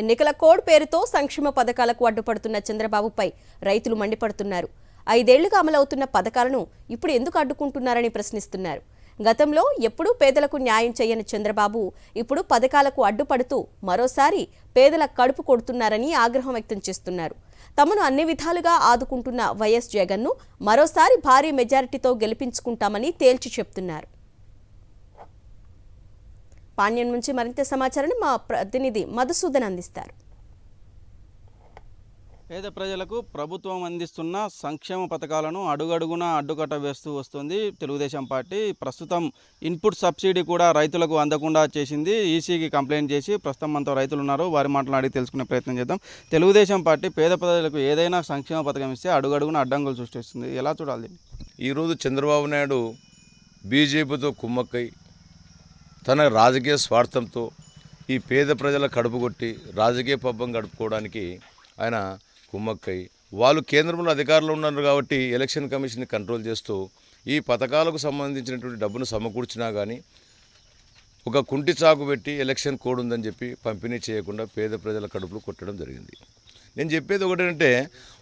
ఎన్నికల కోడ్ పేరుతో సంక్షేమ పథకాలకు అడ్డుపడుతున్న చంద్రబాబుపై రైతులు మండిపడుతున్నారు. 5 ఏళ్లుగా అమలవుతున్న పథకాలను ఇప్పుడు ఎందుకు అడ్డుకుంటున్నారని ప్రశ్నిస్తున్నారు. గతంలో ఎప్పుడూ పేదలకు న్యాయం చేయని చంద్రబాబు ఇప్పుడు పథకాలకు అడ్డుపడుతూ మరోసారి పేదల కడుపు కొడుతున్నారని ఆగ్రహం వ్యక్తం చేస్తున్నారు. తమను అన్ని విధాలుగా ఆదుకుంటున్న వైఎస్ జగన్ను మరోసారి భారీ మెజారిటీతో గెలిపించుకుంటామని తేల్చి చెప్తున్నారు. పాణ్యం నుంచి మరింత సమాచారాన్ని మా ప్రతినిధి మధుసూదన్ అందిస్తారు. పేద ప్రజలకు ప్రభుత్వం అందిస్తున్న సంక్షేమ పథకాలను అడుగడుగునా అడ్డుకట్ట వేస్తూ వస్తుంది తెలుగుదేశం పార్టీ. ప్రస్తుతం ఇన్పుట్ సబ్సిడీ కూడా రైతులకు అందకుండా చేసింది. ఈసీకి కంప్లైంట్ చేసి ప్రస్తుతం మనతో రైతులు ఉన్నారు, వారి మాటలు అడిగి తెలుసుకునే ప్రయత్నం చేద్దాం. తెలుగుదేశం పార్టీ పేద ప్రజలకు ఏదైనా సంక్షేమ పథకం ఇస్తే అడుగడుగునా అడ్డంకులు సృష్టిస్తుంది. ఎలా చూడాలి? ఈరోజు చంద్రబాబు నాయుడు బీజేపీతో కుమ్మక్కై తన రాజకీయ స్వార్థంతో ఈ పేద ప్రజల కడుపు కొట్టి రాజకీయ పబ్బం గడుపుకోవడానికి ఆయన కుమ్మక్కై వాళ్ళు కేంద్రంలో అధికారంలో ఉన్నారు కాబట్టి ఎలక్షన్ కమిషన్ని కంట్రోల్ చేస్తూ ఈ పథకాలకు సంబంధించినటువంటి డబ్బును సమకూర్చినా కానీ ఒక కుంటి చాకు పెట్టి ఎలక్షన్ కోడ్ ఉందని చెప్పి పంపిణీ చేయకుండా పేద ప్రజల కడుపులు కొట్టడం జరిగింది. నేను చెప్పేది ఒకటంటే,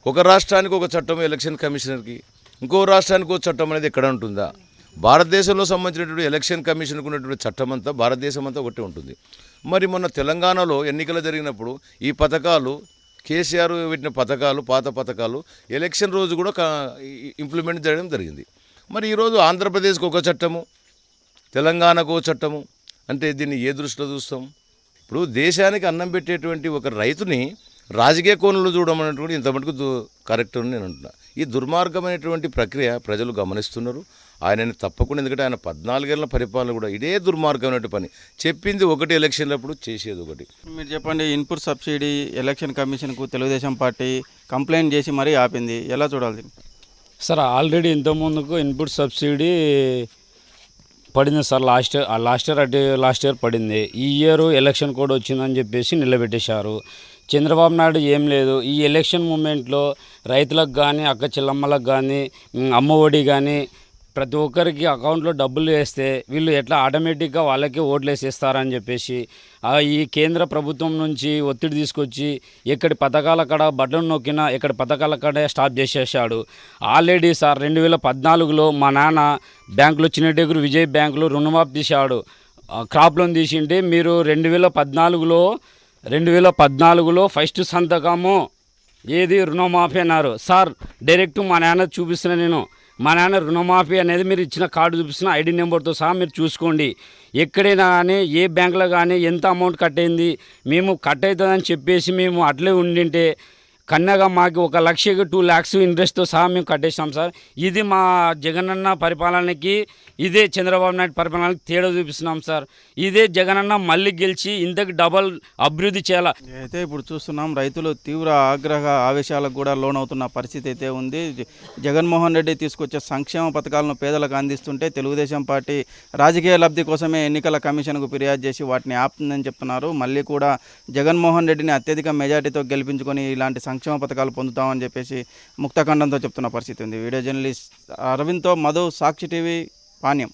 ఒక రాష్ట్రానికి ఒక చట్టం ఎలక్షన్ కమిషనర్కి, ఇంకో రాష్ట్రానికి ఒక చట్టం అనేది ఎక్కడ ఉంటుందా? భారతదేశంలో సంబంధించినటువంటి ఎలక్షన్ కమిషన్కు ఉన్నటువంటి చట్టం అంతా భారతదేశం అంతా ఒకటి ఉంటుంది. మరి మొన్న తెలంగాణలో ఎన్నికలు జరిగినప్పుడు ఈ పథకాలు కేసీఆర్ పెట్టిన పథకాలు, పాత పథకాలు ఎలక్షన్ రోజు కూడా ఇంప్లిమెంట్ చేయడం జరిగింది. మరి ఈరోజు ఆంధ్రప్రదేశ్కి ఒక చట్టము, తెలంగాణకు ఒక చట్టము అంటే దీన్ని ఏ దృష్టిలో చూస్తాం? ఇప్పుడు దేశానికి అన్నం పెట్టేటువంటి ఒక రైతుని రాజకీయ కోణంలో చూడమన్నటువంటి ఇంత మటుకు కరెక్ట్ అని నేను అంటున్నా. ఈ దుర్మార్గమైనటువంటి ప్రక్రియ ప్రజలు గమనిస్తున్నారు. ఆయనని తప్పకుండా, ఎందుకంటే ఆయన 14 ఏళ్ల పరిపాలన కూడా ఇదే దుర్మార్గమైన పని. చెప్పింది ఒకటి, ఎలక్షన్లప్పుడు చేసేది ఒకటి. మీరు చెప్పండి, ఇన్పుట్ సబ్సిడీ ఎలక్షన్ కమిషన్కు తెలుగుదేశం పార్టీ కంప్లైంట్ చేసి మరీ ఆపింది. ఎలా చూడాలి సార్? ఆల్రెడీ ఇంతకుముందుకు ఇన్పుట్ సబ్సిడీ పడింది సార్. లాస్ట్ ఇయర్ పడింది. ఈ ఇయర్ ఎలక్షన్ కోడ్ వచ్చిందని చెప్పేసి నిలబెట్టేశారు. చంద్రబాబు నాయుడు ఏం లేదు, ఈ ఎలక్షన్ మూమెంట్లో రైతులకు కానీ, అక్క చెల్లమ్మలకు కానీ, అమ్మఒడి కానీ ప్రతి ఒక్కరికి అకౌంట్లో డబ్బులు వేస్తే వీళ్ళు ఎట్లా ఆటోమేటిక్గా వాళ్ళకి ఓట్లు వేసేస్తారని చెప్పేసి ఈ కేంద్ర ప్రభుత్వం నుంచి ఒత్తిడి తీసుకొచ్చి ఎక్కడి పథకాల కాడ బటన్ నొక్కినా ఎక్కడి పథకాల కాడ స్టాప్ చేసేసాడు. ఆల్రెడీ సార్ 2014లో మా నాన్న బ్యాంకులో చిన్నటేగురు విజయ్ బ్యాంకులో రుణమాఫీ తీశాడు. క్రాప్ లోన్ తీసింటే మీరు 2014లో ఫస్ట్ సంతకము ఏది రుణమాఫీ అన్నారు సార్. డైరెక్ట్ మా నాన్న చూపిస్తున్నా నేను. మా నాన్న రుణమాఫీ అనేది మీరు ఇచ్చిన కార్డు చూపిస్తున్న ఐడి నెంబర్తో సహా మీరు చూసుకోండి. ఎక్కడైనా కానీ ఏ బ్యాంకులో కానీ ఎంత అమౌంట్ కట్ అయింది, మేము కట్ అవుతుందని చెప్పేసి మేము అట్లే ఉండింటే కన్నగా మాకు 1 లక్షకి 2 lakhs ఇంట్రెస్ట్తో సహా మేము కట్టేసాం సార్. ఇది మా జగనన్న పరిపాలనకి, ఇదే చంద్రబాబు నాయుడు పరిపాలనకి తేడా చూపిస్తున్నాం సార్. ఇదే జగనన్న మళ్ళీ గెలిచి ఇంతకు డబల్ అభివృద్ధి చేయాలి. అయితే ఇప్పుడు చూస్తున్నాం, రైతులు తీవ్ర ఆగ్రహ ఆవేశాలకు కూడా లోనవుతున్న పరిస్థితి అయితే ఉంది. జగన్మోహన్ రెడ్డి తీసుకొచ్చే సంక్షేమ పథకాలను పేదలకు అందిస్తుంటే తెలుగుదేశం పార్టీ రాజకీయ లబ్ధి కోసమే ఎన్నికల కమిషన్కు ఫిర్యాదు చేసి వాటిని ఆపుతుందని చెప్తున్నారు. మళ్ళీ కూడా జగన్మోహన్ రెడ్డిని అత్యధిక మెజార్టీతో గెలిపించుకొని ఇలాంటి సంక్షేమ పథకాలు పొందుతామని చెప్పేసి ముక్తఖండంతో చెప్తున్న పరిస్థితి ఉంది. వీడియో జర్నలిస్ట్ అరవింద్తో మధు, సాక్షి టీవీ, పాణ్యం.